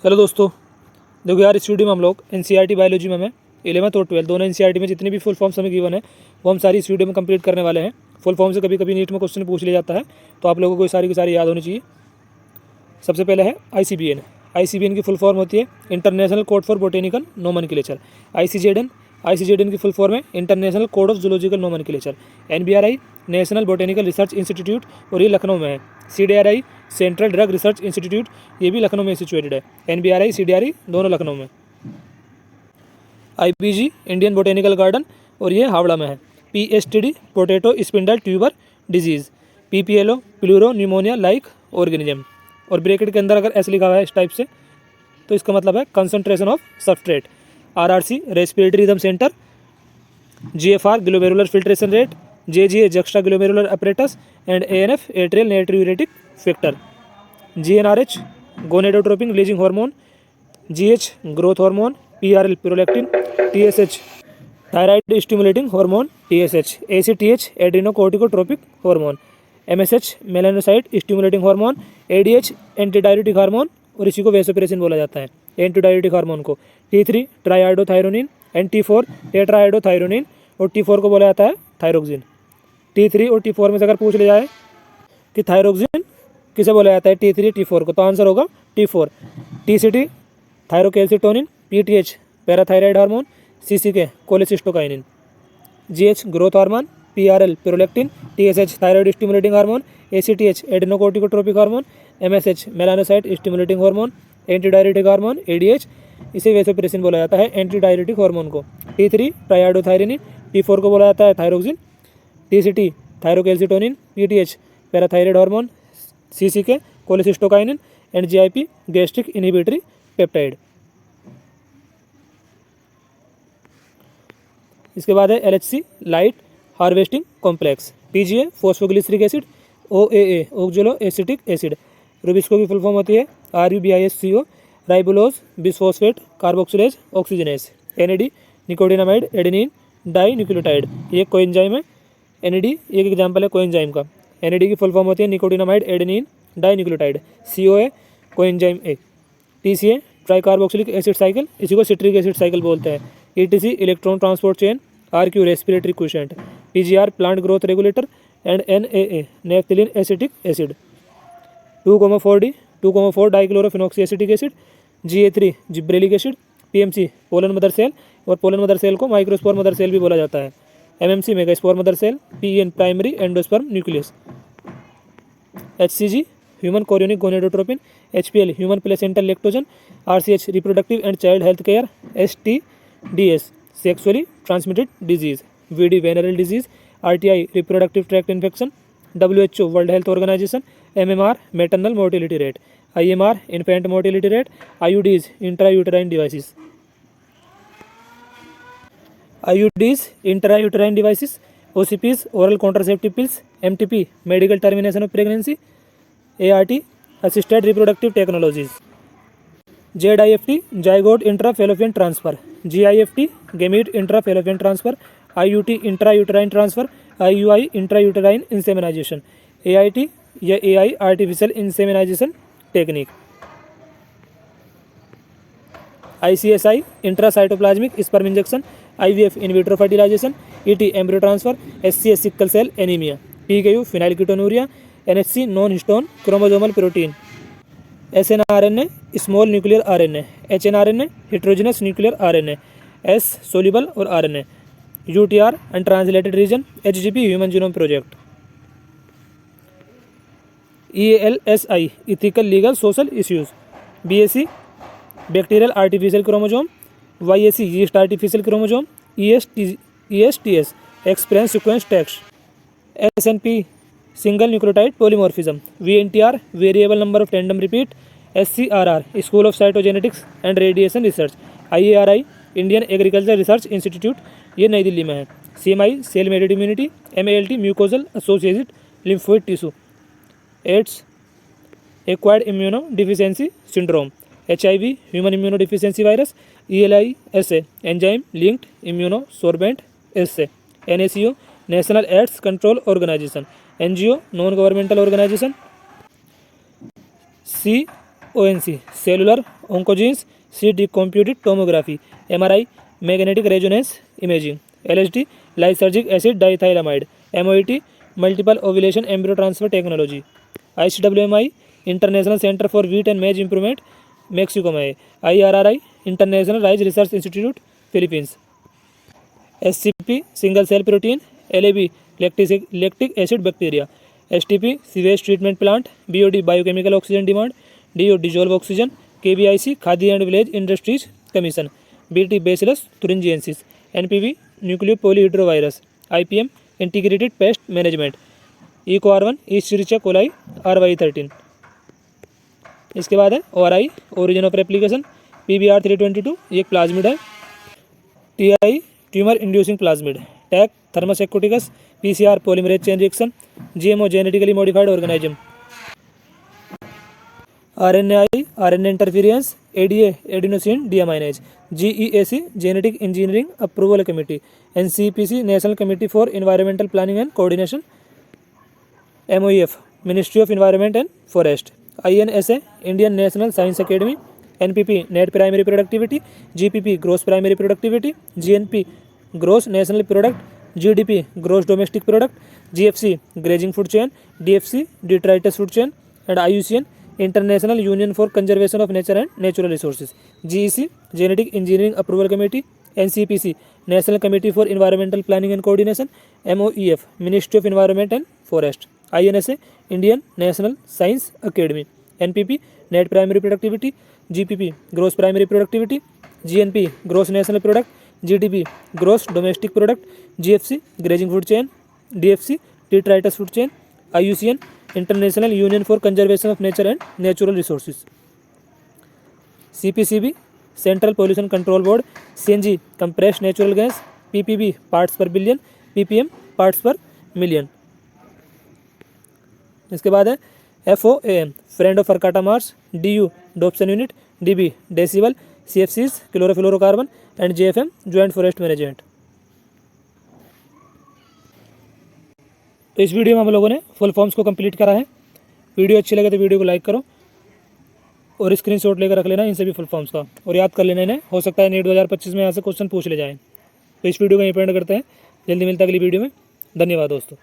चलो दोस्तों, देखो यार इस वीडियो में हम लोग एनसीईआरटी बायोलॉजी में हमें 11th और 12th दोनों एनसीईआरटी में जितनी भी फुल फॉर्म्स हमें गिवन है वो हम सारी इस वीडियो में कंप्लीट करने वाले हैं। फुल फॉर्म से कभी कभी नीट में क्वेश्चन पूछ लिया जाता है, तो आप लोगों को सारी की सारी याद होनी चाहिए। सबसे पहले है ICBN। ICBN की फुल फॉर्म होती है international code for botanical nomenclature. ICZN की फुल फॉर्म है international code of zoological nomenclature. NBRI national botanical research institute और ये लखनऊ में है। CDRI central drug research institute, ये भी लखनऊ में सिचुएटेड है। NBRI CDRI दोनों लखनऊ में। IBG इंडियन बोटेनिकल गार्डन और ये हावड़ा में है। PSTD potato spindle tuber disease. PPLO pleuro pneumonia like organism. और ब्रैकेट के अंदर अगर ऐसे लिखा हुआ है इस टाइप से तो इसका मतलब है concentration of substrate. RRC respiratory rhythm centre. GFR glomerular filtration rate. JGA juxtaglomerular apparatus and ANF atrial natriuretic factor. GnRH gonadotropin releasing hormone. GH growth hormone. PRL prolactin. TSH thyroid stimulating hormone TSH। ACTH adrenocorticotropic hormone. MSH melanocyte stimulating hormone. ADH antidiuretic hormone और इसी को vasopressin बोला जाता है, एंटीडायरेटिक hormone को। T3 ट्राइआयोडोथायरोनिन and T4 tetraiodothyronine और T4 को बोला जाता है थायरोक्सिन। T3 और T4 में से अगर पूछ लिया जाए कि थायरोक्सिन किसे बोला जाता है T3 T4 को, तो आंसर होगा T4। TCT thyrocalcitonin. PTH parathyroid hormone. CCK cholecystokinin. GH growth hormone. PRL prolactin. TSH thyroid stimulating hormone. ACTH adrenocorticotropic hormone. MSH melanocyte stimulating hormone antidiuretic hormone ADH, इसे vasopressin बोला जाता है एंटीडायरेटिक hormone को। T3 ट्राइआयोडोथायरोनिन। T4 को बोला जाता है thyroxine. TCT thyrocalcitonin. PTH parathyroid hormone. CCK cholecystokinin and GIP gastric inhibitory peptide. इसके बाद है LHC light harvesting complex. TGA phosphoglyceric acid. OAA oxalo acetic acid. Rubisco की फुल फॉर्म होती है RUBISCO ribulose bisphosphate carboxylase oxygenase. NAD nicotinamide adenine dinucleotide, ये coenzyme है। NAD एक example है कोएंजाइम का। NAD की फुल फॉर्म होती है nicotinamide adenine dinucleotide. COA coenzyme A। TCA tricarboxylic acid cycle, इसी को सिट्रिक एसिड साइकिल बोलते हैं। ETC electron transport chain. RQ respiratory quotient. PGR plant growth regulator and NAA naphthalene acetic acid. 2,4D 2,4 dichlorophenoxy acetic acid. GA3 gibberellic acid. PMC pollen mother cell, और pollen mother cell को microspore mother cell भी बोला जाता है। MMC megaspore mother cell. PEN primary endosperm nucleus. HCG human chorionic gonadotropin. HPL human placental lactogen. RCH reproductive and child health care. STDS sexually transmitted disease. VD venereal disease. RTI reproductive tract infection. WHO world health organisation. MMR maternal mortality rate. IMR infant mortality rate. IUDs intrauterine devices. IUDs intrauterine devices. OCPs oral contraceptive pills. MTP medical termination of pregnancy. ART assisted reproductive technologies. ZIFT zygote intrafallopian transfer. GIFT gamete intrafallopian transfer. IUT intrauterine transfer. IUI intrauterine insemination. AIT या AI artificial insemination technique. ICSI intracytoplasmic sperm injection. IVF in vitro fertilisation. ET embryo transfer. SCS sickle cell anaemia. PKU phenylketonuria. NHC non histone chromosomal protein. SNRNA small nuclear RNA। HNRNA heterogeneous nuclear RNA। S soluble और RNA। UTR untranslated region. HGP human genome project. EALSI ethical legal social issues. BAC bacterial artificial chromosome. YAC yeast artificial chromosome. ESTS express sequence text. SNP single nucleotide polymorphism. VNTR variable number of tandem repeat. SCRR school of cytogenetics and radiation research. IARI Indian agriculture research institute, ये नई दिल्ली में है। CMI cell mediated immunity. MALT mucosal associated lymphoid tissue. AIDS acquired immunodeficiency syndrome. HIV human immunodeficiency virus. ELISA enzyme linked immunosorbent assay. NACO national AIDS control organisation. NGO non governmental organisation. ONC cellular oncogenes CT computed tomography, MRI magnetic resonance imaging, LSD lysergic acid diethylamide, MOET multiple ovulation embryo transfer technology, ICWMI international centre for wheat and मेज improvement Mexico में है, IRRI international rice research institute Philippines, SCP single cell protein, LAB lactic acid bacteria, STP sewage treatment plant, BOD biochemical oxygen demand, DO dissolved oxygen, KBIC Khadi and village industries commission, BT Bacillus thuringiensis, NPV nucleopolyhedrovirus, IPM integrated pest management, EcoR1 Escherichia coli RY13। इसके बाद है ORI origin of replication, PBR 322 ये एक plasmid है, TI tumour inducing plasmid, Taq Thermus aquaticus, PCR polymerase chain reaction, GMO genetically modified organism, RNAi RNA interference, ADA adenosine deaminase, GEAC genetic engineering approval committee, NCPC national committee for environmental planning and coordination, MOEF ministry of environment and forest, INSA Indian national science academy, NPP net primary productivity, GPP gross primary productivity, GNP gross national product, GDP gross domestic product, GFC grazing food chain, DFC detritus food chain and IUCN international union for conservation of nature and natural resources, GEC genetic engineering approval committee, NCPC national committee for environmental planning and coordination, MOEF ministry of environment and forest, INSA Indian national science academy, NPP net primary productivity, GPP gross primary productivity, GNP gross national product, GDP gross domestic product, GFC grazing food chain, DFC detritus food chain, IUCN international union for conservation of nature and natural resources, CPCB central pollution control board, CNG compressed natural gas, PPB parts per billion, PPM parts per million. इसके बाद है FOAM friend of Arcata marsh, DU Dobson unit, DB decibel, CFCs chlorofluorocarbon and JFM joint forest management. तो इस video में हम लोगों ने full forms को कंप्लीट करा है। वीडियो अच्छी लगे तो वीडियो को लाइक करो और स्क्रीनशॉट लेकर रख लेना इन सभी फुल फॉर्म्स का और याद कर लेना इन्हें, हो सकता है नीट 2025 में यहाँ से क्वेश्चन पूछ ले जाएं। तो इस वीडियो को यहीं पे एंड करते हैं, जल्दी मिलता है अगली वीडियो में। धन्यवाद दोस्तों।